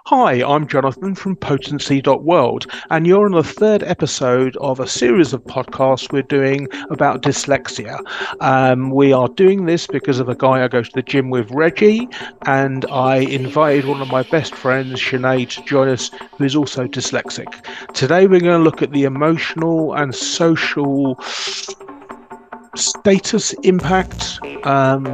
Hi, I'm Jonathan from Potency.world, and you're on the third episode of a series of podcasts we're doing about dyslexia. We are doing this because of a guy I go to the gym with, Reggie, and I invited one of my best friends, Sinead, to join us, who is also dyslexic. Today we're going to look at the emotional and social status impact of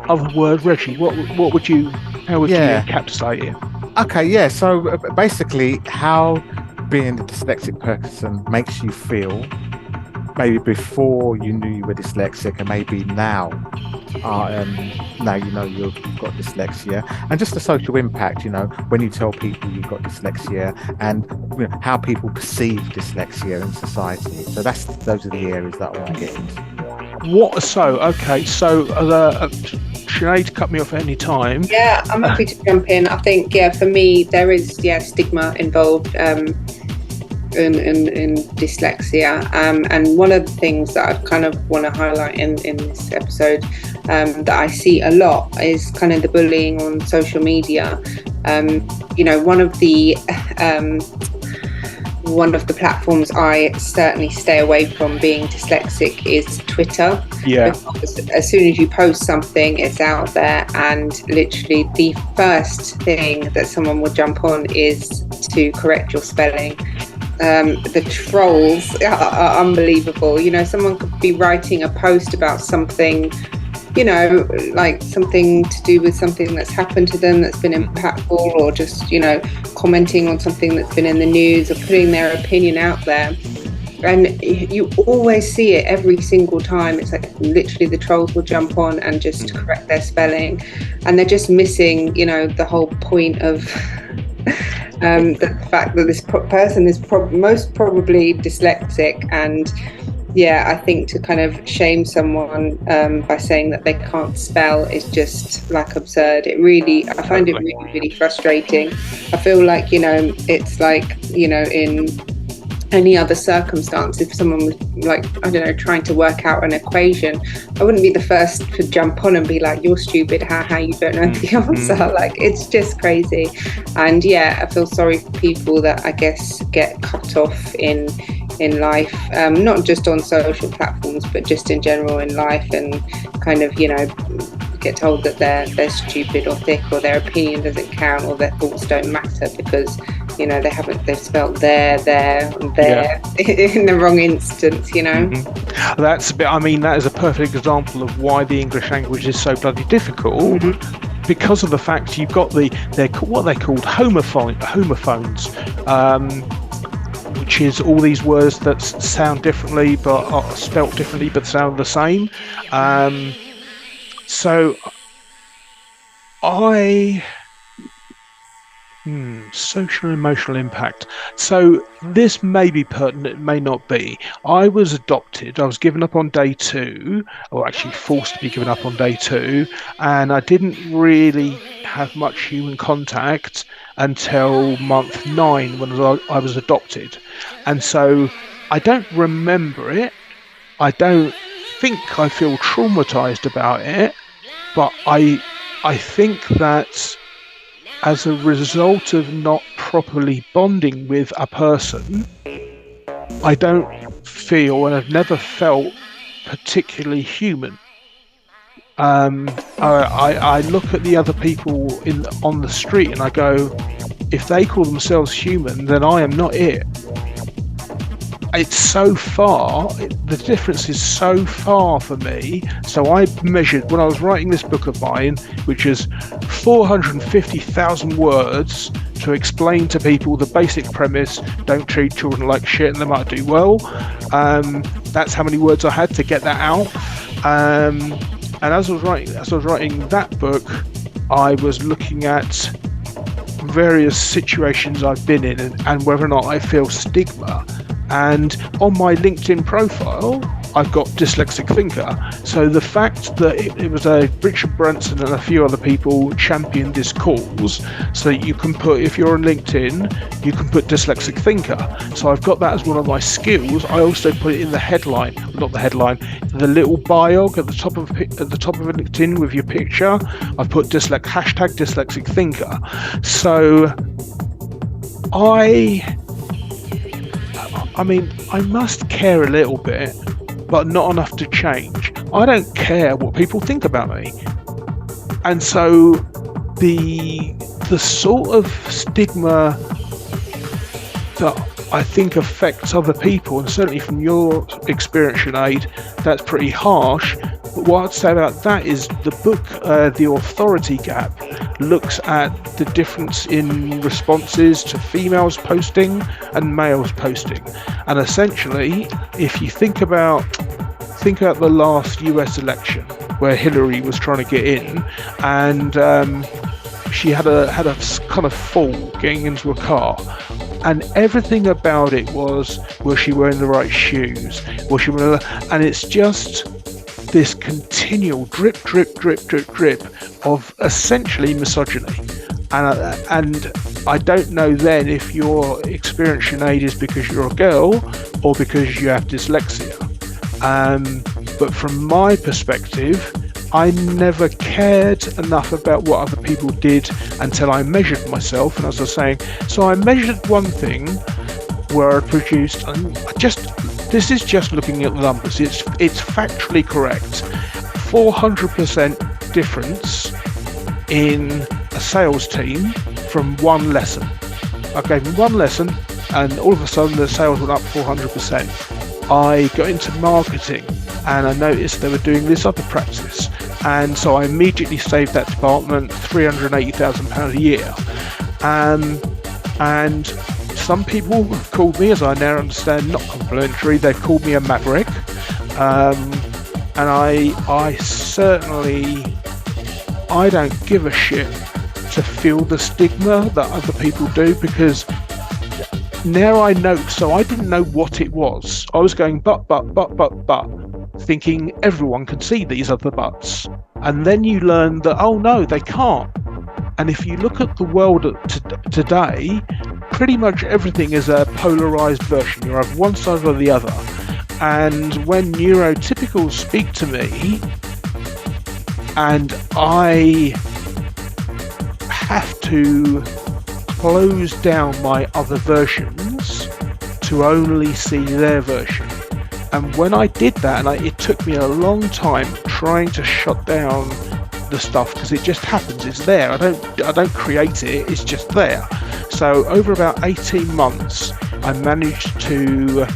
the word. Reggie, how would you Yeah. encapsulate it? Okay. Yeah. So basically, how being a dyslexic person makes you feel, maybe before you knew you were dyslexic, and maybe now you know you've got dyslexia, and just the social impact. When you tell people you've got dyslexia, and how people perceive dyslexia in society. So those are the areas that I want to get into. Sinead, cut me off at any time. Yeah, I'm happy to jump in. I think, for me, there is, stigma involved in dyslexia. And one of the things that I kind of want to highlight in this episode that I see a lot is kind of the bullying on social media. One of the platforms I certainly stay away from being dyslexic is Twitter. Yeah. Because as soon as you post something, it's out there, and literally the first thing that someone will jump on is to correct your spelling. The trolls are unbelievable. Someone could be writing a post about something, like something to do with something that's happened to them that's been impactful, or just, commenting on something that's been in the news, or putting their opinion out there. And you always see it every single time. It's like literally the trolls will jump on and just correct their spelling. And they're just missing, the whole point of the fact that this person is most probably dyslexic. And I think to kind of shame someone by saying that they can't spell is just like absurd. I find it really, really frustrating. I feel like, it's like, in any other circumstance, if someone was like, I don't know, trying to work out an equation, I wouldn't be the first to jump on and be like, you're stupid, how you don't know the answer. Like, it's just crazy. And I feel sorry for people that I guess get cut off in life, not just on social platforms, but just in general in life, and kind of, get told that they're stupid or thick, or their opinion doesn't count, or their thoughts don't matter because they've spelled there in the wrong instance. That's a bit. I mean, that is a perfect example of why the English language is so bloody difficult. Because of the fact you've got what they're called homophones, which is all these words that sound differently but are spelt differently but sound the same. Social and emotional impact. So this may be pertinent, it may not be. I was adopted. I was given up on day 2, or actually forced to be given up on day 2, and I didn't really have much human contact until month 9 when I was adopted. And so I don't remember it. I don't think I feel traumatized about it, but I think that as a result of not properly bonding with a person, I don't feel, and I've never felt, particularly human. I look at the other people on the street and I go, if they call themselves human, then I am not it. It's so far, the difference is so far for me. So I measured, when I was writing this book of mine, which is 450,000 words to explain to people the basic premise: don't treat children like shit and they might do well. That's how many words I had to get that out. And as I was writing that book, I was looking at various situations I've been in, and whether or not I feel stigma. And on my LinkedIn profile, I've got dyslexic thinker. So the fact that it was a Richard Branson and a few other people championed this cause, so you can put, if you're on LinkedIn, you can put dyslexic thinker. So I've got that as one of my skills. I also put it in the headline, not the headline, the little biog at the top of a LinkedIn with your picture. I've put hashtag dyslexic thinker. So I mean, I must care a little bit, but not enough to change. I don't care what people think about me. And so the sort of stigma that I think affects other people, and certainly from your experience, Sinead, that's pretty harsh. But what I'd say about that is the book, The Authority Gap, looks at the difference in responses to females posting and males posting. And essentially, if you think about the last US election where Hillary was trying to get in, and she had a kind of fall getting into a car, and everything about it was she wearing the right shoes? Was she wearing and it's just this continual drip of essentially misogyny. And I don't know then if your experience, Sinead, is because you're a girl or because you have dyslexia. But from my perspective, I never cared enough about what other people did until I measured myself. And as I was saying, so I measured one thing where I produced, and this is just looking at the numbers, it's factually correct, 400% difference in a sales team from one lesson. I gave them one lesson and all of a sudden the sales went up 400%. I got into marketing and I noticed they were doing this other practice, and so I immediately saved that department £380,000 a year. And some people have called me, as I now understand, not complimentary, they've called me a maverick. And I certainly, I don't give a shit to feel the stigma that other people do, because now I know. So I didn't know what it was. I was going but, thinking everyone can see these other buts. And then you learn that, oh no, they can't. And if you look at the world today, pretty much everything is a polarized version. You have one side or the other. And when neurotypicals speak to me, and I have to close down my other versions to only see their version. And when I did that, and it took me a long time trying to shut down the stuff, because it just happens, it's there. I don't create it, it's just there. So over about 18 months, I managed to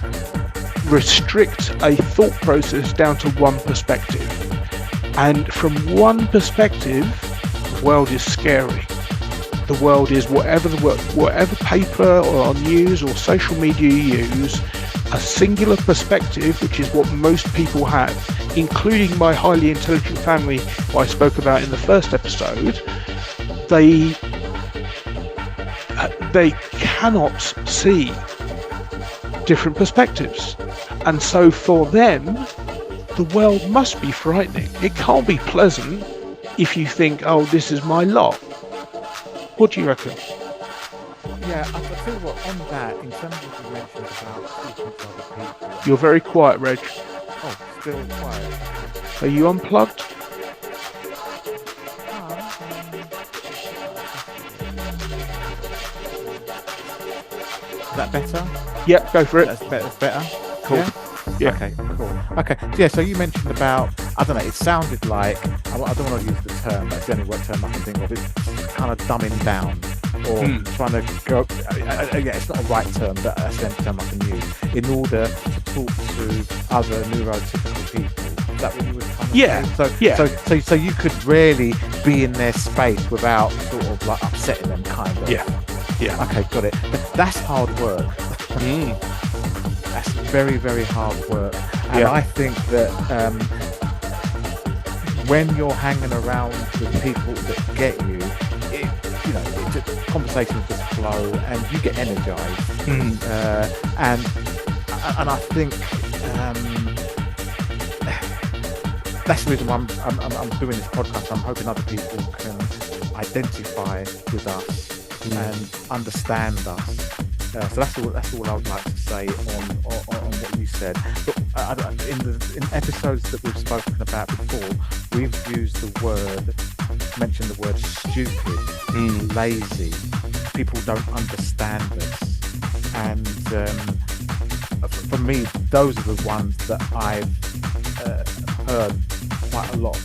restrict a thought process down to one perspective. And from one perspective, the world is scary. The world is whatever paper or news or social media you use, a singular perspective, which is what most people have, including my highly intelligent family who I spoke about in the first episode. They cannot see different perspectives. And so for them, the world must be frightening. It can't be pleasant if you think, oh, this is my lot. What do you reckon? Yeah, I'll tell you what, on that, in terms of what you mentioned about speaking to other people. You're very quiet, Reg. Oh, still quiet. Are you unplugged? Is that better? Yep, go for it. That's better. Cool. Yeah. Okay, cool. Okay, so yeah, so you mentioned about, I don't know, it sounded like, I don't want to use the term, that's the only word term I can think of, it's kind of dumbing down, or trying to go, yeah, it's not a right term, but that's the only term I can use, in order to talk to other neurotypical people. Is that what you were trying to do? So you could really be in their space without sort of like upsetting them, kind of. Yeah. Okay, got it. But that's hard work. That's very, very hard work. And I think that when you're hanging around with people that get you, conversations just flow and you get energized. And I think that's the reason why I'm doing this podcast. I'm hoping other people can identify with us and understand us. So that's all I would like to say on what you said. But in episodes that we've spoken about before, we've mentioned the word stupid, lazy. People don't understand us, and for me, those are the ones that I've heard quite a lot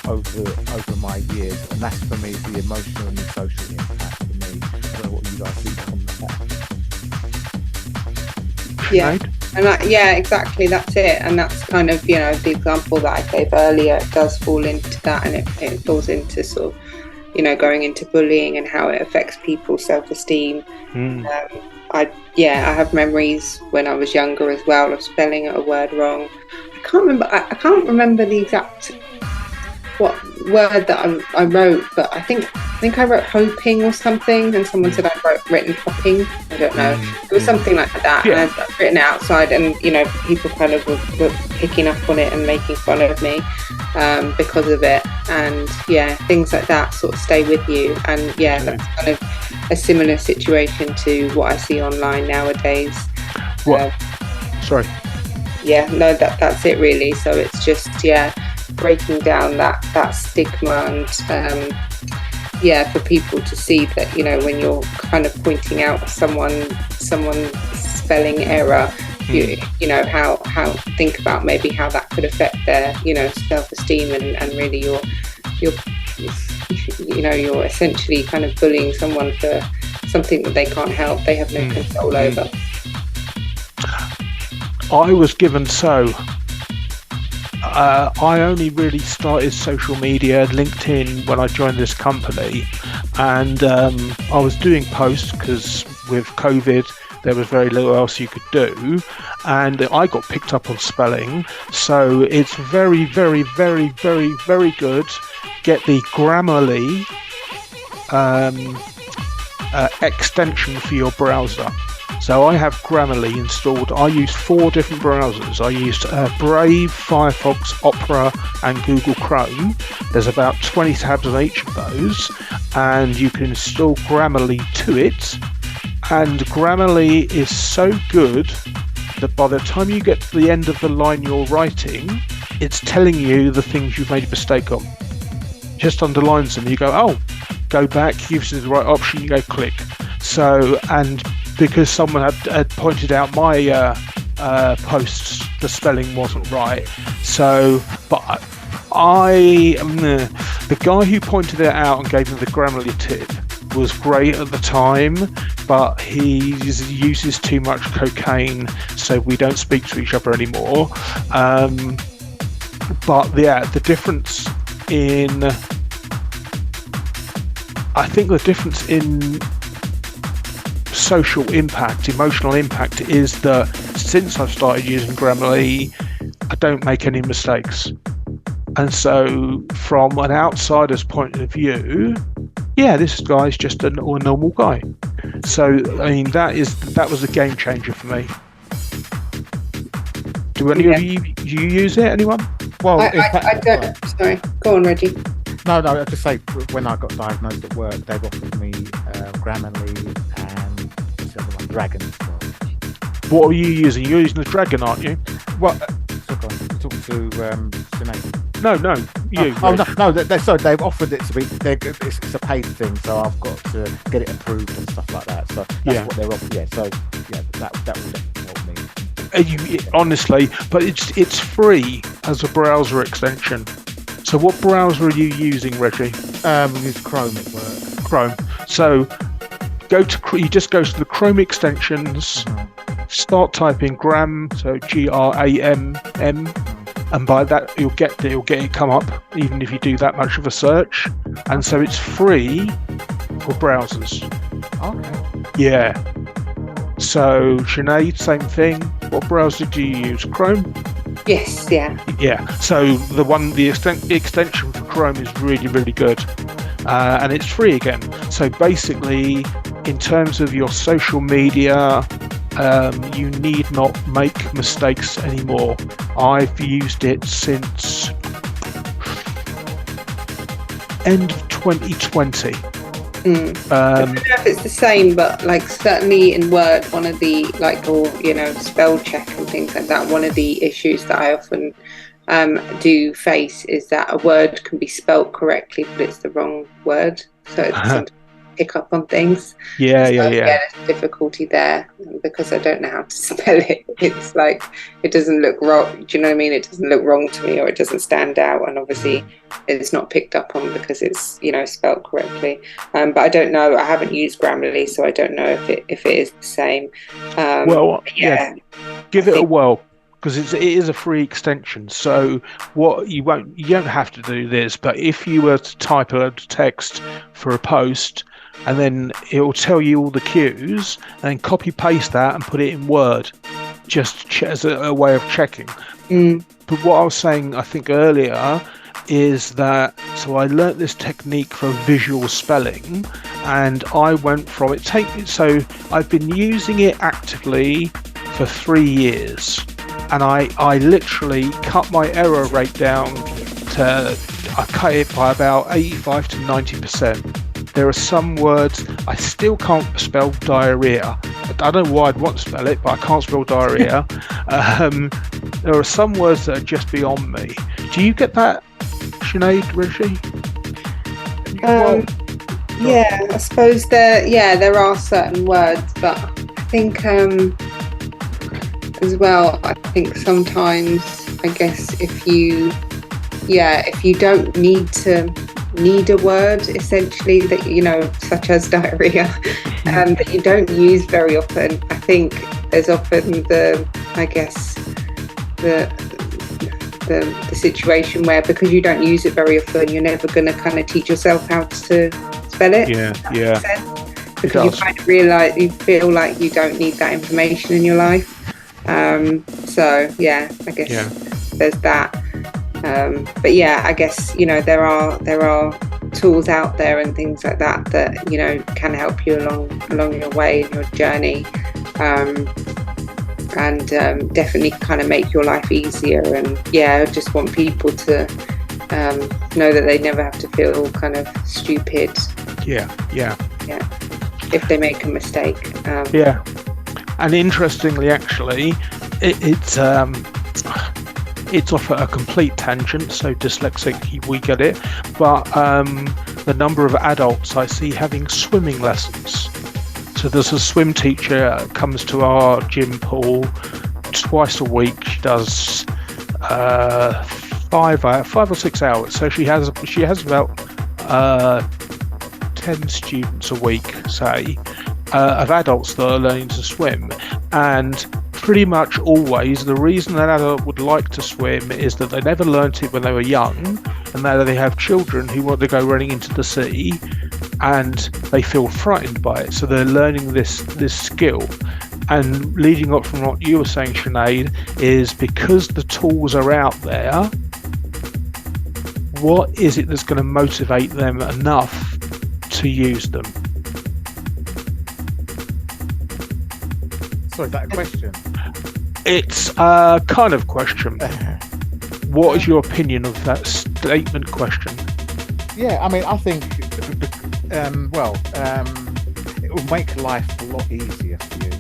over my years, and that's for me the emotional and the social impact for me. I don't know what you guys think on that. Yeah, and exactly, that's it. And that's kind of, the example that I gave earlier. It does fall into that, and it falls into sort of, going into bullying and how it affects people's self-esteem. I have memories when I was younger as well of spelling a word wrong. I can't remember the exact what word that I wrote, but I think I wrote hoping or something, and someone said I'd written hopping. I don't know. It was something like that. Yeah. And I'd written it outside, and people kind of were picking up on it and making fun of me because of it. And things like that sort of stay with you. And that's kind of a similar situation to what I see online nowadays. What? Sorry. Yeah, no, that's it really. So it's just breaking down that stigma, and for people to see that when you're kind of pointing out someone's spelling error, how think about maybe how that could affect their self-esteem, and really you're essentially kind of bullying someone for something that they can't help, they have no control over. I was given I only really started social media, LinkedIn, when I joined this company, and I was doing posts because with COVID there was very little else you could do, and I got picked up on spelling. So it's very, very, very, very, very good. Get the Grammarly extension for your browser. So I have Grammarly installed. I use 4 different browsers. I used Brave, Firefox, Opera, and Google Chrome. There's about 20 tabs on each of those, and you can install Grammarly to it. And Grammarly is so good that by the time you get to the end of the line you're writing, it's telling you the things you've made a mistake on. Just underlines them. You go, oh, go back, gives you the right option, you go click. So, and because someone had pointed out my posts, the spelling wasn't right. So, but the guy who pointed it out and gave me the Grammarly tip was great at the time, but he uses too much cocaine, so we don't speak to each other anymore. But the difference in social impact, emotional impact, is that since I've started using Grammarly, I don't make any mistakes. And so from an outsider's point of view, this guy's just a normal guy. So I mean, that was a game changer for me. Do any of you use it? Anyone? Well, I don't. Sorry, go on, Reggie. No, I just say when I got diagnosed at work, they've offered me Grammarly and the other one, Dragon. What are you using? You're using the Dragon, aren't you? Well, you're talking to Sinead. No, you. Sorry, they've offered it to me. It's a paid thing, so I've got to get it approved and stuff like that. So that's what they're offering. Yeah, so that will definitely help me. Honestly, but it's free as a browser extension. So what browser are you using, Reggie? We use Chrome at work. Chrome. So you just go to the Chrome extensions, start typing Gram, so GRAMM, and by that you'll get it come up, even if you do that much of a search. And so it's free for browsers. Okay. Yeah. So Sinead, same thing. What browser do you use? Chrome? Yes, yeah. Yeah. So the extension for Chrome is really, really good, and it's free again. So basically, in terms of your social media, you need not make mistakes anymore. I've used it since end of 2020. I don't know if it's the same, but like certainly in Word, one of the spell check and things like that. One of the issues that I often do face is that a word can be spelt correctly, but it's the wrong word, so it's sometimes pick up on things. Yeah. There's difficulty there because I don't know how to spell it. It's like it doesn't look wrong. Do you know what I mean? It doesn't look wrong to me, or it doesn't stand out, and obviously it's not picked up on because it's spelled correctly. But I don't know. I haven't used Grammarly, so I don't know if it is the same. Give it a whirl. Because it is a free extension, so you don't have to do this. But if you were to type a text for a post, and then it will tell you all the cues, and then copy paste that and put it in Word, just as a way of checking. But what I was saying, I think earlier, is that so I learnt this technique for visual spelling, and I went from it. So I've been using it actively for 3 years. And I literally cut my error rate down I cut it by about 85 to 90%. There are some words I still can't spell diarrhea. I don't know why I'd want to spell it, but I can't spell diarrhea. There are some words that are just beyond me. Do you get that, Sinead, Rishi? Yeah, I suppose there are certain words, but I think as well, I think sometimes, I guess if you don't need a word essentially that such as diarrhea that you don't use very often, I think there's often the situation where because you don't use it very often, you're never going to kind of teach yourself how to spell it. Yeah. Because you kind of realise, you feel like you don't need that information in your life. So yeah, I guess there's that. But yeah, I guess there are tools out there and things like that can help you along your way in your journey, and definitely kind of make your life easier. And I just want people to know that they never have to feel kind of stupid. Yeah. If they make a mistake. And interestingly, actually, it's off at a complete tangent, so dyslexic, we get it. But the number of adults I see having swimming lessons. So there's a swim teacher comes to our gym pool twice a week. She does 5 or 6 hours. So she has about 10 students a week, say. Of adults that are learning to swim, and pretty much always the reason an adult would like to swim is that they never learnt it when they were young, and now they have children who want to go running into the sea and they feel frightened by it, so they're learning this skill. And leading up from what you were saying, Sinead, is because the tools are out there, what is it that's going to motivate them enough to use them? So is that a question? It's a kind of question. What is your opinion of that statement question? Yeah, I mean, I think, it will make life a lot easier for you.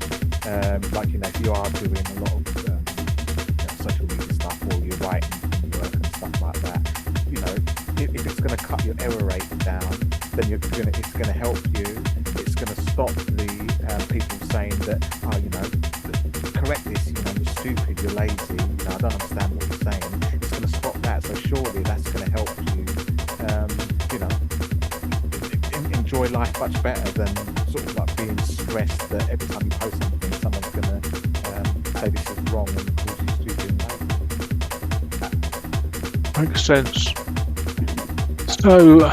If you are doing a lot of social media stuff, or you're writing work and stuff like that, if it's going to cut your error rate down, then it's going to help you. It's going to stop the people saying that, correct this, you're stupid, you're lazy, I don't understand what you're saying. It's going to stop that, so surely that's going to help you, enjoy life much better than sort of like being stressed that every time you post something, someone's going to say this is wrong and call you stupid. Makes sense. So,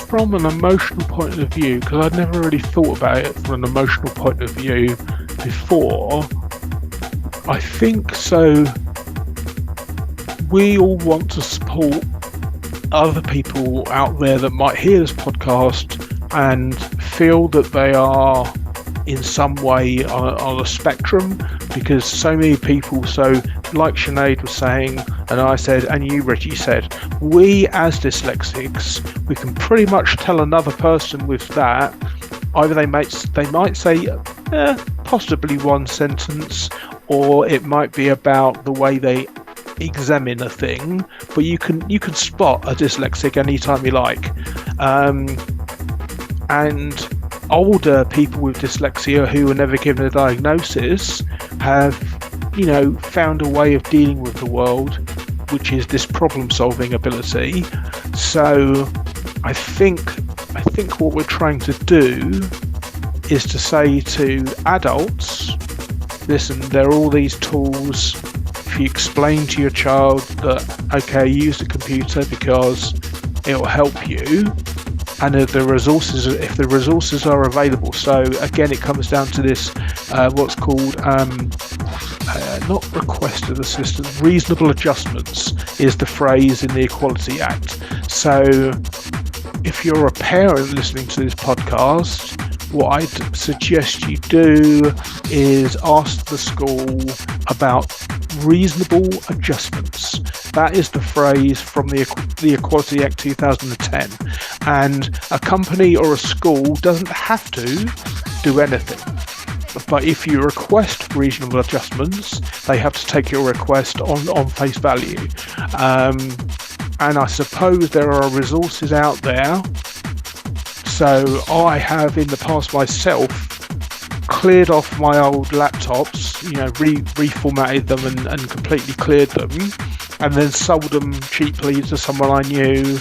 from an emotional point of view, because I'd never really thought about it from an emotional point of view before, I think so. We all want to support other people out there that might hear this podcast and feel that they are in some way on a spectrum, because so many people like Sinead was saying, and I said, and you, Reggie, said, we as dyslexics, we can pretty much tell another person with that. Either they might say possibly one sentence, or it might be about the way they examine a thing. But you can spot a dyslexic anytime you like, and older people with dyslexia who were never given a diagnosis have, found a way of dealing with the world, which is this problem-solving ability. So I think what we're trying to do is to say to adults, listen, there are all these tools. If you explain to your child that, okay, use the computer because it will help you, and if the resources are available. So again, it comes down to this what's called not requested assistance, reasonable adjustments is the phrase in the Equality Act. So if you're a parent listening to this podcast, what I'd suggest you do is ask the school about reasonable adjustments. That is the phrase from the Equality Act 2010. And a company or a school doesn't have to do anything. But if you request reasonable adjustments, they have to take your request on face value. And I suppose there are resources out there. So I have in the past myself cleared off my old laptops, reformatted them and completely cleared them, and then sold them cheaply to someone I knew.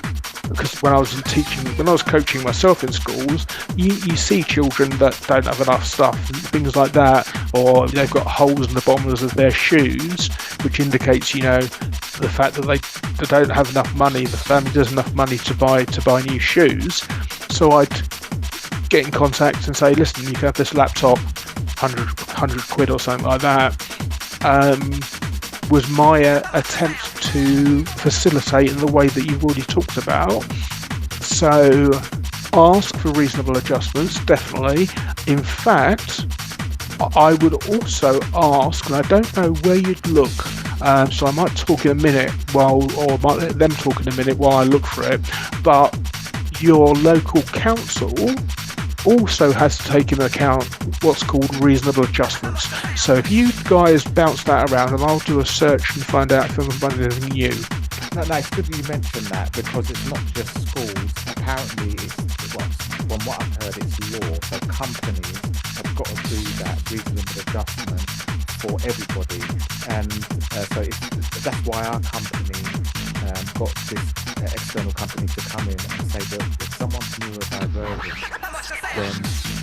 Because when I was coaching myself in schools, you see children that don't have enough stuff and things like that, or they've got holes in the bottoms of their shoes, which indicates, the fact that they don't have enough money, the family doesn't have enough money to buy new shoes. So I'd get in contact and say, listen, you can have this laptop, 100 quid or something like that. Was my attempt to facilitate in the way that you've already talked about. So ask for reasonable adjustments, definitely. In fact, I would also ask, and I don't know where you'd look, so I might talk in a minute or I might let them talk in a minute while I look for it, but your local council also has to take into account what's called reasonable adjustments. So if you guys bounce that around, and I'll do a search and find out if I can find anything new. No, it's good that you mentioned that, because it's not just schools. Apparently, from what I've heard, it's law. So companies have got to do that reasonable adjustment for everybody, and so that's why our company got this external company to come in and say that if someone's neurodivergent, then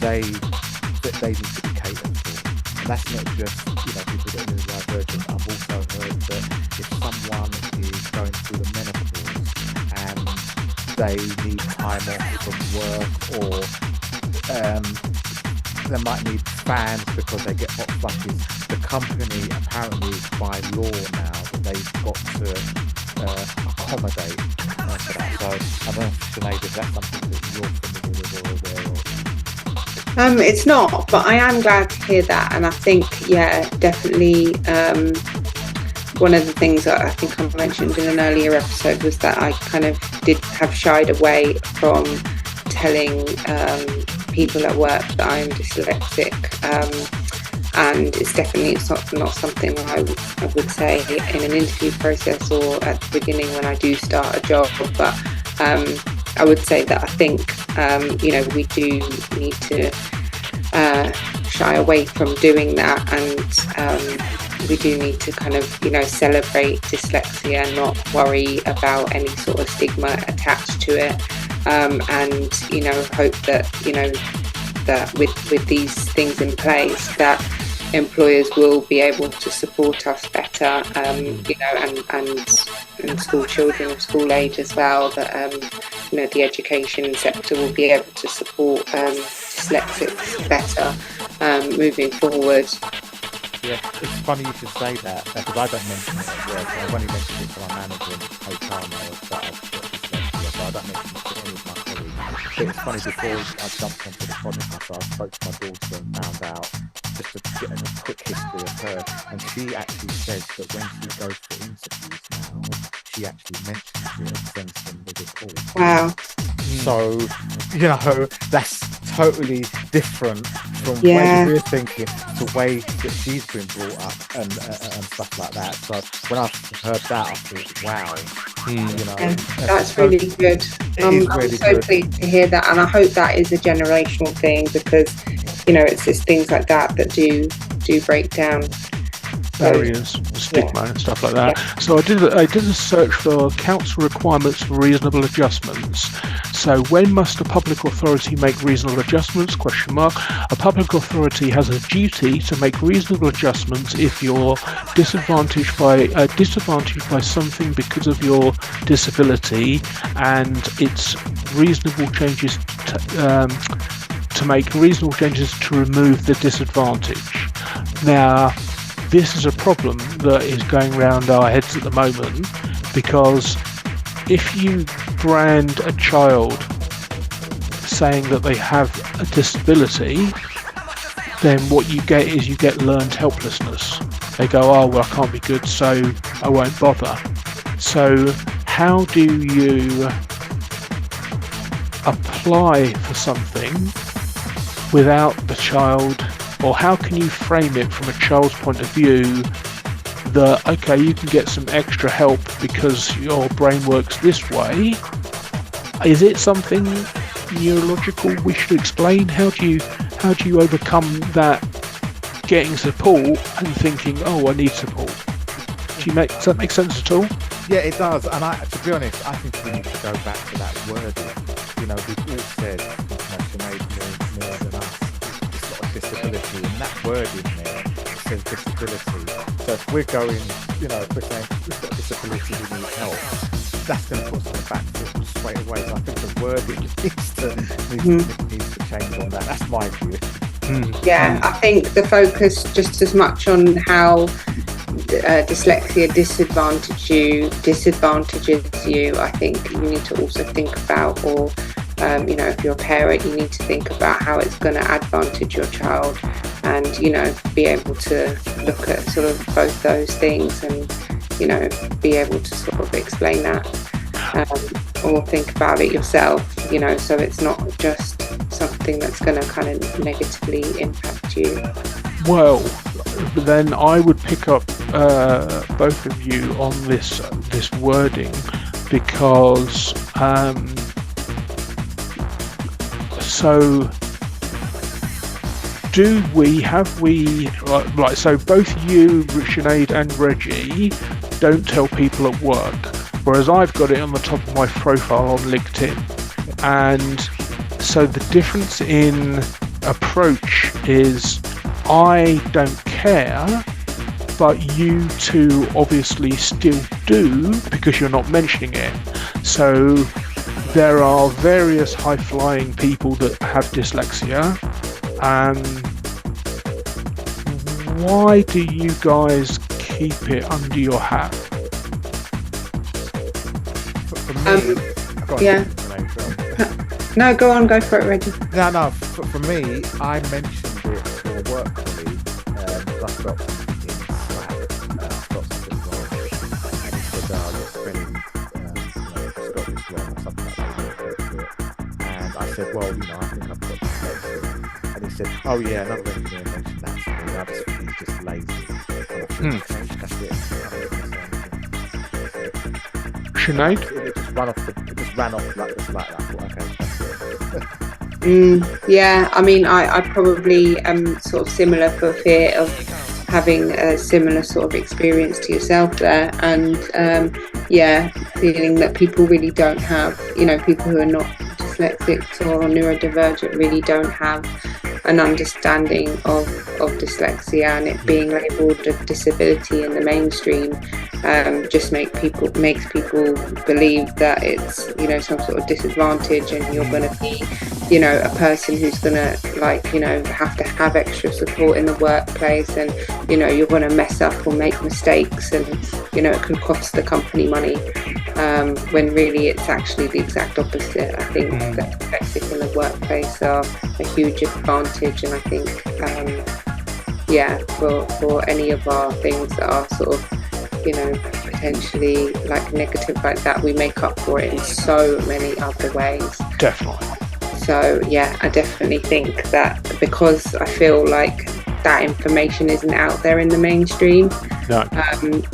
they need to be catered for. And that's not just people that are neurodivergent. I've also heard that if someone is going through the menopause and they need time off from work, or they might need fans because they get hot flushes, the company apparently by law now that they've got to accommodate for that. So I don't know, Sinead, if that's something that you're familiar with or aware of. It's not, but I am glad to hear that, and I think, definitely. One of the things that I think I mentioned in an earlier episode was that I kind of have shied away from telling people at work that I'm dyslexic, and it's definitely not something I would say in an interview process or at the beginning when I do start a job. But I would say that I think we do need to shy away from doing that, and we do need to kind of celebrate dyslexia and not worry about any sort of stigma attached to it, and hope that that with these things in place, that employers will be able to support us better, and school children of school age as well, that the education sector will be able to support dyslexics better moving forward. Yeah, it's funny you should say that, because I don't mention it at work. I've only mentioned it to my manager and HR knows that I've got dyslexia, but I don't mention it to any of my colleagues. But it's funny, before I jumped onto the podcast, I spoke to my daughter and found out just to get a quick history of her, and she actually says that when she goes for interviews now, she actually mentions it and sends them the report. Wow. So, that's totally different from the way we're thinking to the way that she's been brought up and stuff like that. So when I heard that, I thought, wow, that's really good. I'm really so good. pleased to hear that, and I hope that is a generational thing, because it's just things like that do break down barriers, stigma and stuff like that. So I did a search for council requirements for reasonable adjustments. So when must a public authority make reasonable adjustments? A public authority has a duty to make reasonable adjustments if you're disadvantaged by something because of your disability, and it's reasonable changes to make reasonable changes to remove the disadvantage. Now, this is a problem that is going around our heads at the moment, because if you brand a child saying that they have a disability, then what you get learned helplessness. They go, oh, well, I can't be good, so I won't bother. So how do you apply for something without the child, or how can you frame it from a child's point of view that, okay, you can get some extra help because your brain works this way? Is it something neurological we should explain? How do you overcome that getting support and thinking, oh, I need support? Does that make sense at all? Yeah, it does. And to be honest, I think we need to go back to that wording. We've all said Sinead more than us. It's not a disability, and that word in there says disability. So if we're going, if we're saying we've got disability, we need help, that's going to put us on the back foot straight away. So I think the wording needs to change on that. That's my view. Yeah, I think the focus just as much on how dyslexia disadvantages you. I think you need to also think about, or if you're a parent, you need to think about how it's going to advantage your child, and be able to look at sort of both those things, and be able to sort of explain that, or think about it yourself, so it's not just something that's going to kind of negatively impact you. Well, then I would pick up both of you on this wording, because so both you, Sinead and Reggie, don't tell people at work, whereas I've got it on the top of my profile on LinkedIn. And so the difference in approach is, I don't care, but you two obviously still do because you're not mentioning it. So there are various high-flying people that have dyslexia. Why do you guys keep it under your hat? No, go on, go for it, Reggie. No, for me, I mentioned it to a work colleague, because I've got something in Slack, I've got something wrong, and he said, you're spelling Scottish wrong or something like that, and I said, well, I think I've got dyslexia, and he said, oh yeah, another engineer mentioned that to me, I just think he's just lazy, and I think, okay, that's it. Sinead? It just ran off like this, like that. Okay, that's it. Yeah, I mean, I probably am sort of similar, for fear of having a similar sort of experience to yourself there, and feeling that people really don't have, people who are not dyslexic or neurodivergent really don't have an understanding of dyslexia, and it being labelled a disability in the mainstream just makes people believe that it's some sort of disadvantage, and you're going to be a person who's gonna have to have extra support in the workplace, and you're gonna mess up or make mistakes, and it can cost the company money, when really it's actually the exact opposite. I think that dyslexic in the workplace are a huge advantage, and I think for any of our things that are sort of potentially like negative like that, we make up for it in so many other ways. Definitely. So I definitely think that, because I feel like that information isn't out there in the mainstream, No. and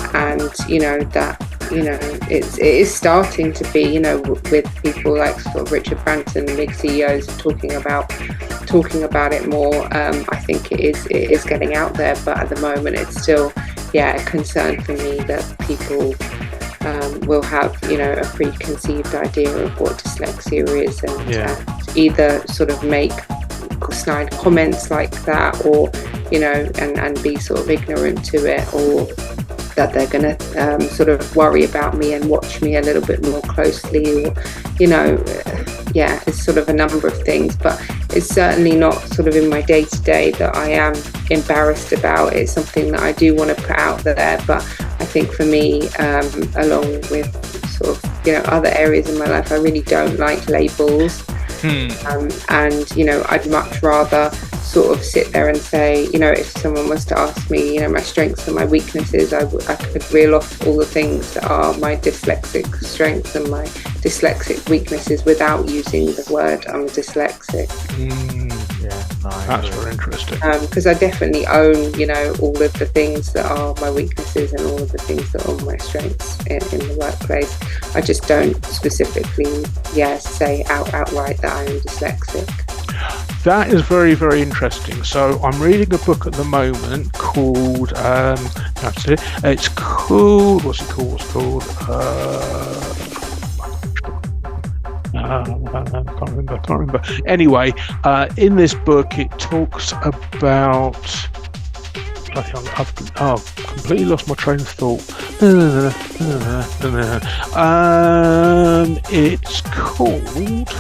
it is starting to be, with people like sort of Richard Branson, big CEOs, talking about it more. I think it is getting out there, but at the moment it's still a concern for me that people will have a preconceived idea of what dyslexia is, and either sort of make snide comments like that, or and be sort of ignorant to it, or that they're going to sort of worry about me and watch me a little bit more closely, or it's sort of a number of things, but it's certainly not sort of in my day-to-day that I am embarrassed about. It's something that I do want to put out there, but I think for me, along with sort of other areas in my life, I really don't like labels. And I'd much rather sort of sit there and say, if someone was to ask me, my strengths and my weaknesses, I could reel off all the things that are my dyslexic strengths and my dyslexic weaknesses without using the word I'm dyslexic. That's very interesting. Because I definitely own, all of the things that are my weaknesses and all of the things that are my strengths in the workplace. I just don't specifically, say outright that I am dyslexic. That is very, very interesting. So I'm reading a book at the moment called, it's called, what's it called? I can't remember. Anyway, in this book it talks about, I've completely lost my train of thought. It's called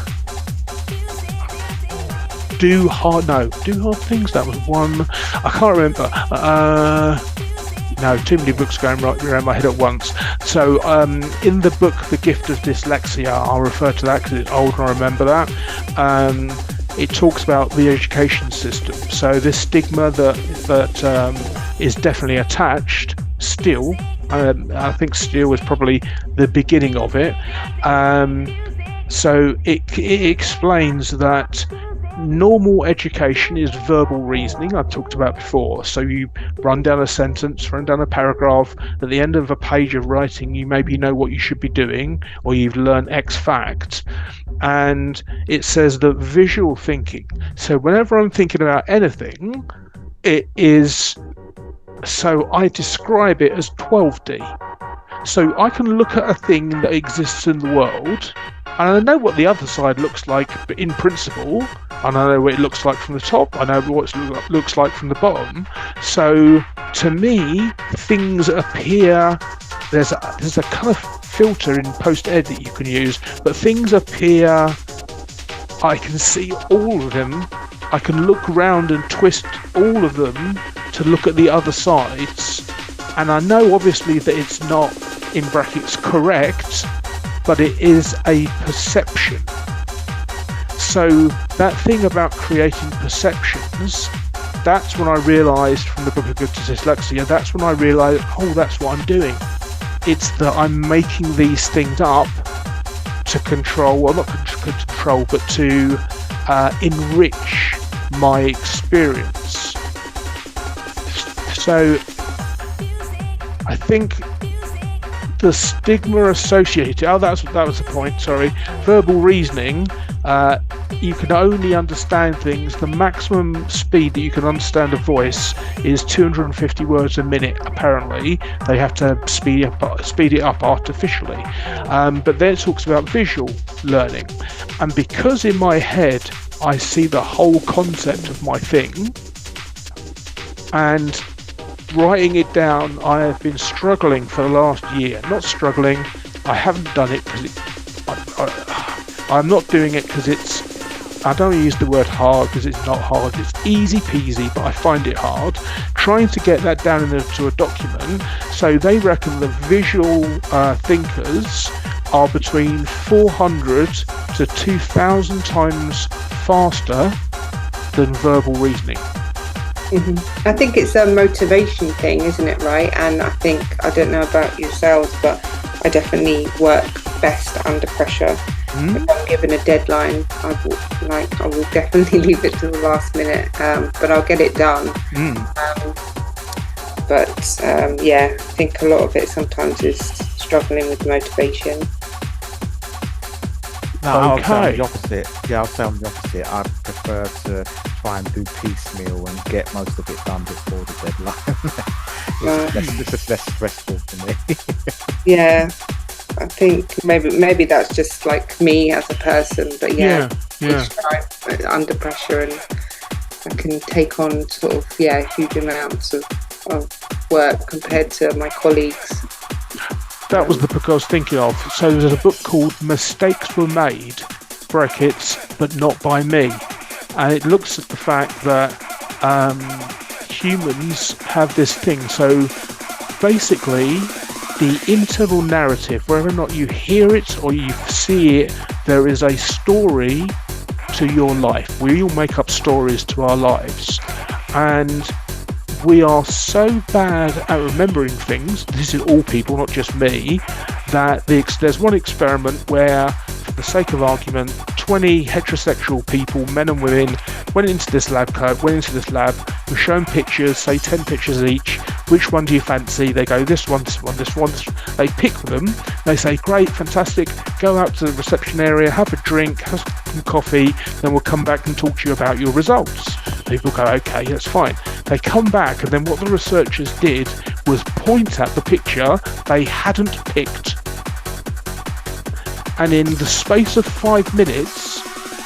Do Hard Things. That was one. I can't remember. No, too many books going right around my head at once. So in the book The Gift of Dyslexia, I'll refer to that because it's old and I remember that. It talks about the education system. So this stigma that is definitely attached still. I think still is probably the beginning of it. So it explains that normal education is verbal reasoning, I've talked about before. So you run down a sentence, run down a paragraph. At the end of a page of writing, you maybe know what you should be doing, or you've learned X fact. And it says that visual thinking. So whenever I'm thinking about anything, it is. So I describe it as 12D. So I can look at a thing that exists in the world, and I know what the other side looks like in principle, and I know what it looks like from the top, I know what it looks like from the bottom. So to me, things appear, there's a kind of filter in post-ed that you can use, but things appear, I can see all of them, I can look around and twist all of them to look at the other sides, and I know obviously that it's not, in brackets, correct, but it is a perception. So that thing about creating perceptions, that's when I realised from the book of Dyslexia, that's when I realised, that's what I'm doing. It's that I'm making these things up to control, well, not control, but to enrich my experience. So I think the stigma associated, that was the point, sorry. Verbal reasoning, you can only understand things, the maximum speed that you can understand a voice is 250 words a minute, apparently. They have to speed it up artificially. But then it talks about visual learning. And because in my head I see the whole concept of my thing, and writing it down, I have been struggling for the last year. Not struggling, I haven't done it because I'm not doing it because it's I don't use the word hard because it's not hard, it's easy peasy, but I find it hard trying to get that down into a document. So they reckon the visual thinkers are between 400 to 2,000 times faster than verbal reasoning. I think it's a motivation thing, isn't it, right? And I don't know about yourselves, but I definitely work best under pressure. If I'm given a deadline, I will definitely leave it to the last minute, but I'll get it done. I think a lot of it sometimes is struggling with motivation. No, I'll say I'm the opposite. Yeah, I'll say I'm the opposite. I prefer to try and do piecemeal and get most of it done before the deadline. It's just less stressful for me. Yeah, I think maybe that's just like me as a person, but it's under pressure, and I can take on sort of huge amounts of work compared to my colleagues. That was the book I was thinking of. So there's a book called Mistakes Were Made, brackets, but not by me. And it looks at the fact that humans have this thing. So basically, the internal narrative, whether or not you hear it or you see it, there is a story to your life. We all make up stories to our lives. And we are so bad at remembering things, this is all people, not just me, that there's one experiment where, for the sake of argument, 20 heterosexual people, men and women, went into this lab, were shown pictures, say 10 pictures each. Which one do you fancy? They go, this one, this one, this one. They pick them. They say, great, fantastic. Go out to the reception area, have a drink, have some coffee, then we'll come back and talk to you about your results. People go, okay, that's fine. They come back, and then what the researchers did was point at the picture they hadn't picked. And in the space of 5 minutes,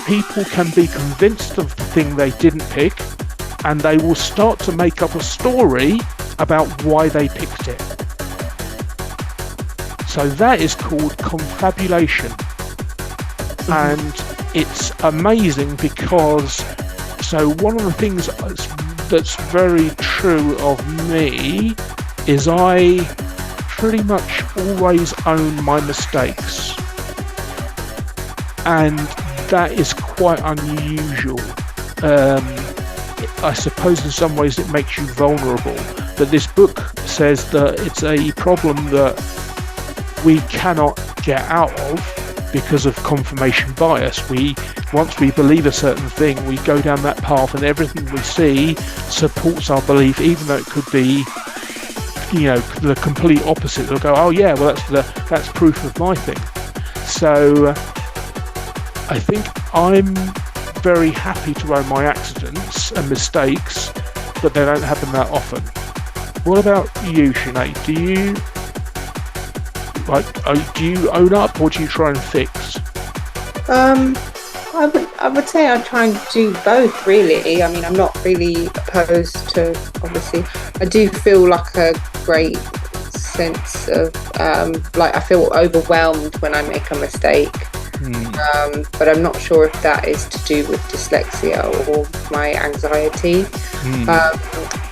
people can be convinced of the thing they didn't pick, and they will start to make up a story about why they picked it. So that is called confabulation. And it's amazing because, so one of the things that's very true of me is I pretty much always own my mistakes. And that is quite unusual. I suppose in some ways it makes you vulnerable. But this book says that it's a problem that we cannot get out of because of confirmation bias. Once we believe a certain thing, we go down that path, and everything we see supports our belief, even though it could be, the complete opposite. They'll go, oh yeah, well that's proof of my thing. So I think I'm very happy to own my accidents and mistakes, but they don't happen that often. What about you, Sinead? Do you own up, or do you try and fix? I would say I try and do both, really. I mean, I'm not really opposed to, obviously. I do feel like a great sense of, I feel overwhelmed when I make a mistake. But I'm not sure if that is to do with dyslexia or my anxiety.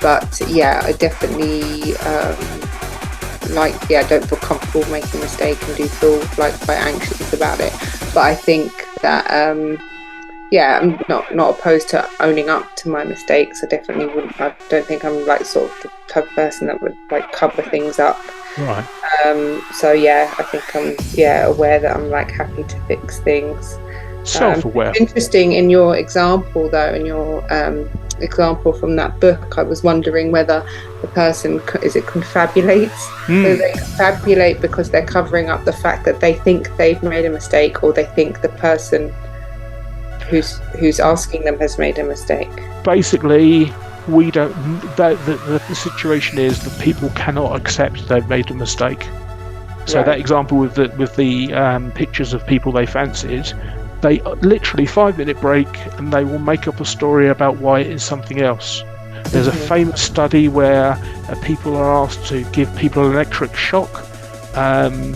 But yeah, I definitely don't feel comfortable making a mistake, and do feel quite anxious about it. But I think that I'm not opposed to owning up to my mistakes. I definitely wouldn't. I don't think I'm sort of the type of person that would cover things up. Right. I think I'm aware that I'm happy to fix things. Self-aware. Interesting in your example though, in your example from that book, I was wondering whether the person confabulates. So they confabulate because they're covering up the fact that they think they've made a mistake, or they think the person who's asking them has made a mistake. Basically, we don't. The situation is that people cannot accept they've made a mistake. So that example with the pictures of people they fancied, they literally 5-minute break, and they will make up a story about why it is something else. There's a famous study where people are asked to give people an electric shock, and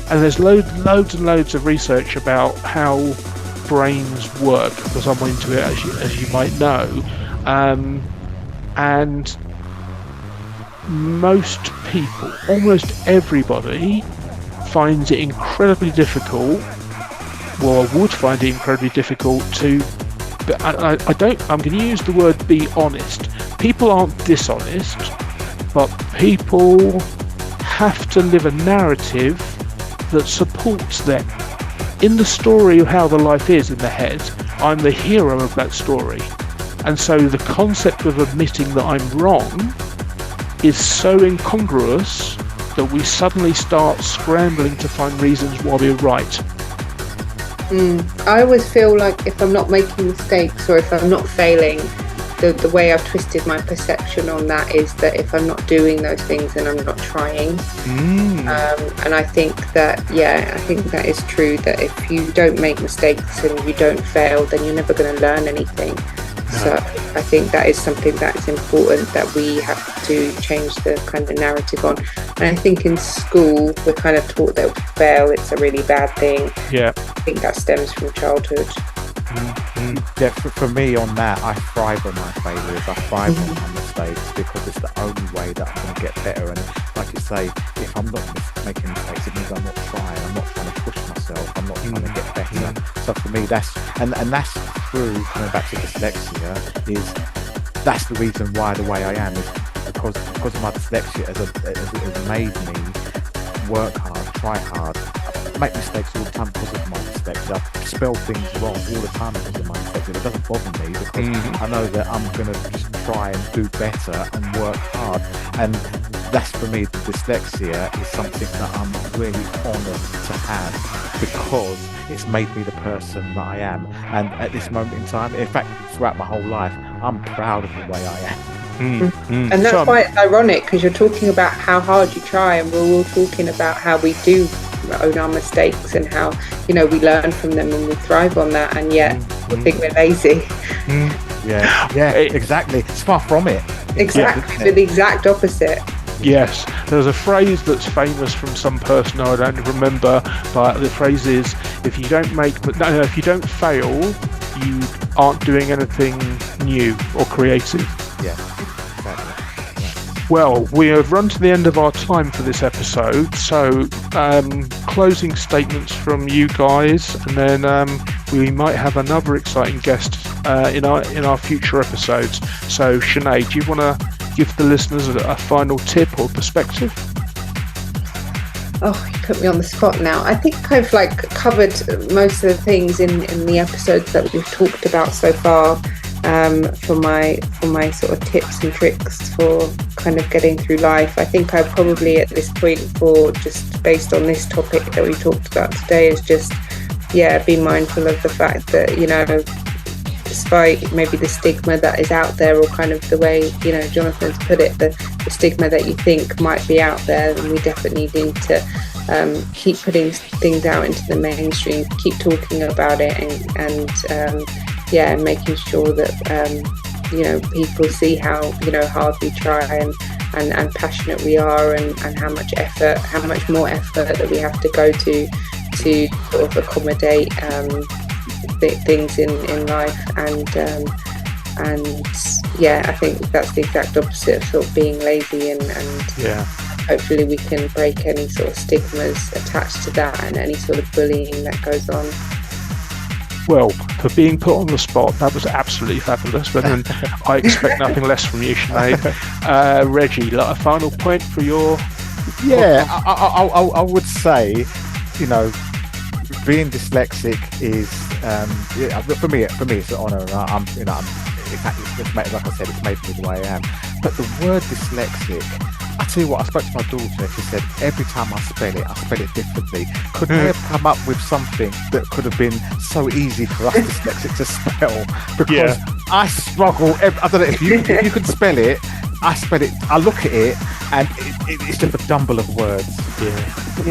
there's loads and loads of research about how brains work because I'm into it, as you might know, and most people, almost everybody, finds it incredibly difficult. Well, I would find it incredibly difficult to. But I don't. I'm going to use the word "be honest." People aren't dishonest, but people have to live a narrative that supports them. In the story of how the life is in the head, I'm the hero of that story. And so the concept of admitting that I'm wrong is so incongruous that we suddenly start scrambling to find reasons why we're right. I always feel like if I'm not making mistakes or if I'm not failing, the way I've twisted my perception on that is that if I'm not doing those things, then I'm not trying. And I think that, I think that is true, that if you don't make mistakes and you don't fail, then you're never going to learn anything. No. So I think that is something that's important that we have to change the kind of narrative on. And I think in school, we're kind of taught that if we fail, it's a really bad thing. Yeah. I think that stems from childhood. Yeah, for me on that, I thrive on my failures. I thrive on my mistakes because it's the only way that I'm going to get better. And like you say, if I'm not making mistakes, it means I'm not trying. I'm not trying to push myself. I'm not trying to get better. So for me, that's through coming back to dyslexia. That's the reason why the way I am is because of my dyslexia has made me work hard, try hard. Make mistakes all the time because of my dyslexia. I spell things wrong all the time because of my dyslexia. It doesn't bother me because I know that I'm going to just try and do better and work hard. And that's, for me, the dyslexia is something that I'm really honoured to have because it's made me the person that I am. And at this moment in time, in fact, throughout my whole life, I'm proud of the way I am. And that's why it's ironic, because you're talking about how hard you try, and we're all talking about how we do own our mistakes and how, we learn from them and we thrive on that, and yet we think we're lazy. Yeah, exactly. It's far from it. Exactly, we're the exact opposite. Yes, there's a phrase that's famous from some person I don't remember, but the phrase is, if you don't fail, you aren't doing anything new or creative. Yeah, exactly. Yeah. Well, we have run to the end of our time for this episode, so closing statements from you guys, and then we might have another exciting guest in our future episodes. So, Sinead, do you want to give the listeners a final tip or perspective? Oh, you put me on the spot now. I think I've covered most of the things in the episodes that we've talked about so far. For my sort of tips and tricks for kind of getting through life. I think I probably at this point, for just based on this topic that we talked about today, is just be mindful of the fact that, despite maybe the stigma that is out there, or kind of the way, Jonathan's put it, the stigma that you think might be out there, then we definitely need to keep putting things out into the mainstream, keep talking about it, and making sure that people see how hard we try and passionate we are, and how much more effort that we have to go to sort of accommodate things in life, and I think that's the exact opposite of sort of being lazy, and hopefully we can break any sort of stigmas attached to that and any sort of bullying that goes on. Well, for being put on the spot, that was absolutely fabulous. But then I expect nothing less from you, Sinead. Reggie, a final point for your... Yeah, I would say, being dyslexic is, for me, it's an honour. I'm like I said, it's made me the way I am. But the word dyslexic, I tell you what, I spoke to my daughter, she said, every time I spell it differently. Could they have come up with something that could have been so easy for us dyslexic to spell? Because I struggle, I don't know, if you can spell it, I spell it, I look at it, and it's just a jumble of words.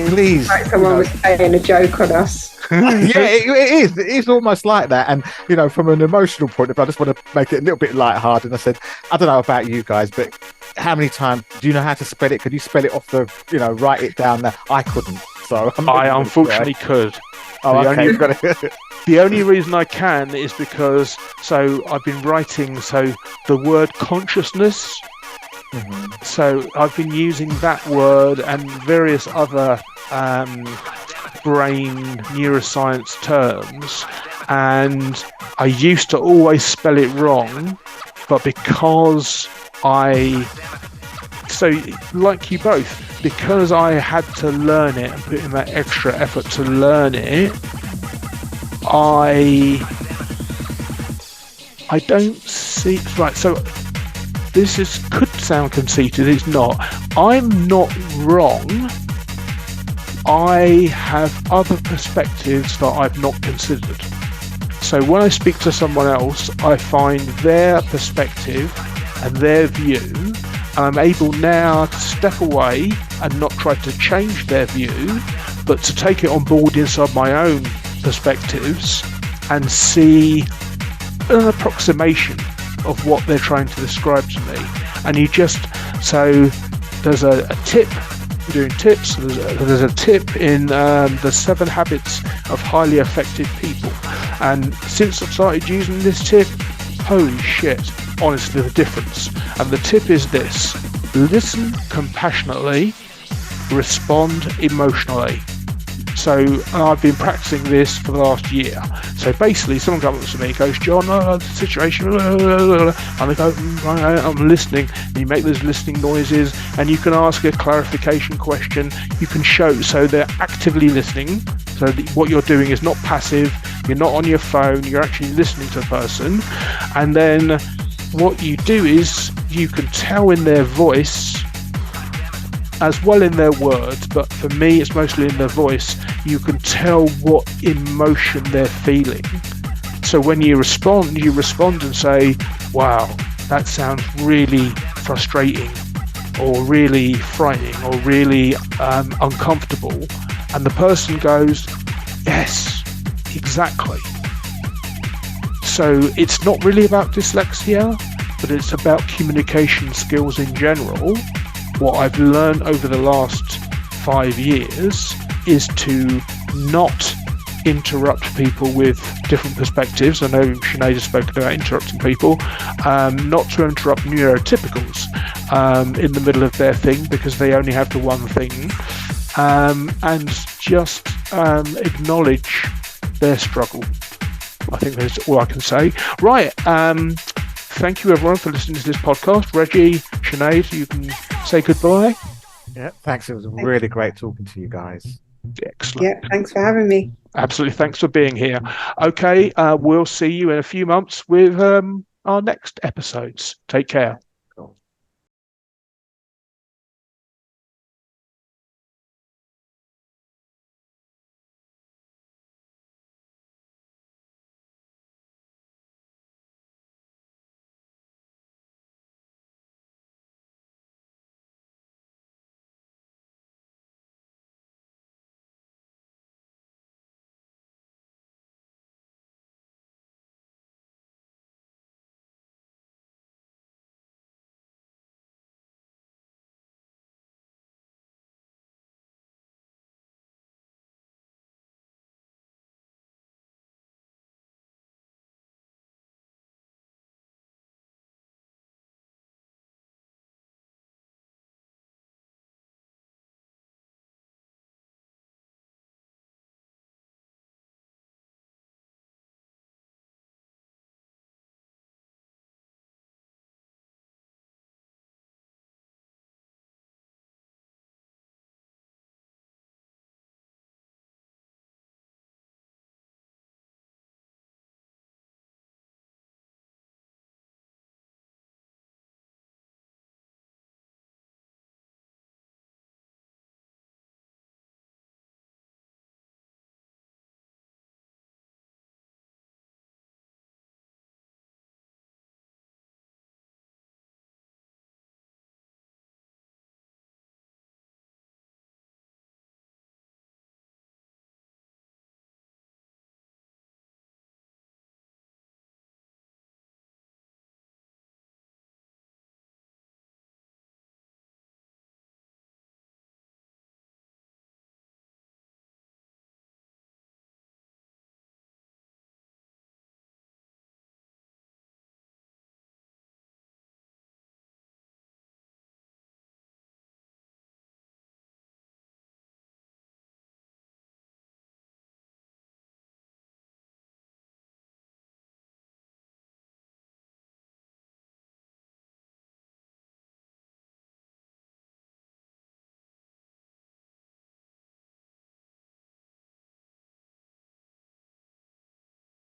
Please. Like someone was playing a joke on us. It is almost like that. And, from an emotional point of view, I just want to make it a little bit lighthearted. And I said, I don't know about you guys, but how many times do you know how to spell it? Could you spell it off write it down there? I couldn't. So I unfortunately could. Oh, okay. The only reason I can is because I've been writing the word consciousness. So I've been using that word and various other brain neuroscience terms, and I used to always spell it wrong, but because like you both, because I had to learn it and put in that extra effort to learn it, I don't see right. So this could sound conceited. It's not. I'm not wrong. I have other perspectives that I've not considered. So when I speak to someone else, I find their perspective and their view, and I'm able now to step away and not try to change their view, but to take it on board inside my own perspectives and see an approximation of what they're trying to describe to me. And there's a tip. We're doing tips. There's a tip in the 7 Habits of Highly Effective People, and since I've started using this tip, holy shit, honestly, the difference. And the tip is this: listen compassionately, respond emotionally. So I've been practicing this for the last year. So basically, someone comes up to me and goes, "John, the situation," and I go, "I'm listening." And you make those listening noises, and you can ask a clarification question. You can show, so they're actively listening. So what you're doing is not passive. You're not on your phone. You're actually listening to the person. And then what you do is you can tell in their voice, as well in their words, but for me it's mostly in their voice, you can tell what emotion they're feeling. So when you respond and say, "Wow, that sounds really frustrating," or "really frightening," or "really uncomfortable," and the person goes, "Yes, exactly." So it's not really about dyslexia, but it's about communication skills in general. What I've learned over the last 5 years is to not interrupt people with different perspectives. I know Sinead has spoken about interrupting people, not to interrupt neurotypicals in the middle of their thing because they only have the one thing, and just acknowledge their struggle. I think that's all I can say. Right. Thank you everyone for listening to this podcast. Reggie, Sinead, you can say goodbye. Yeah, thanks. It was really great talking to you guys. Excellent. Yeah, thanks for having me. Absolutely. Thanks for being here. Okay, we'll see you in a few months with our next episodes. Take care.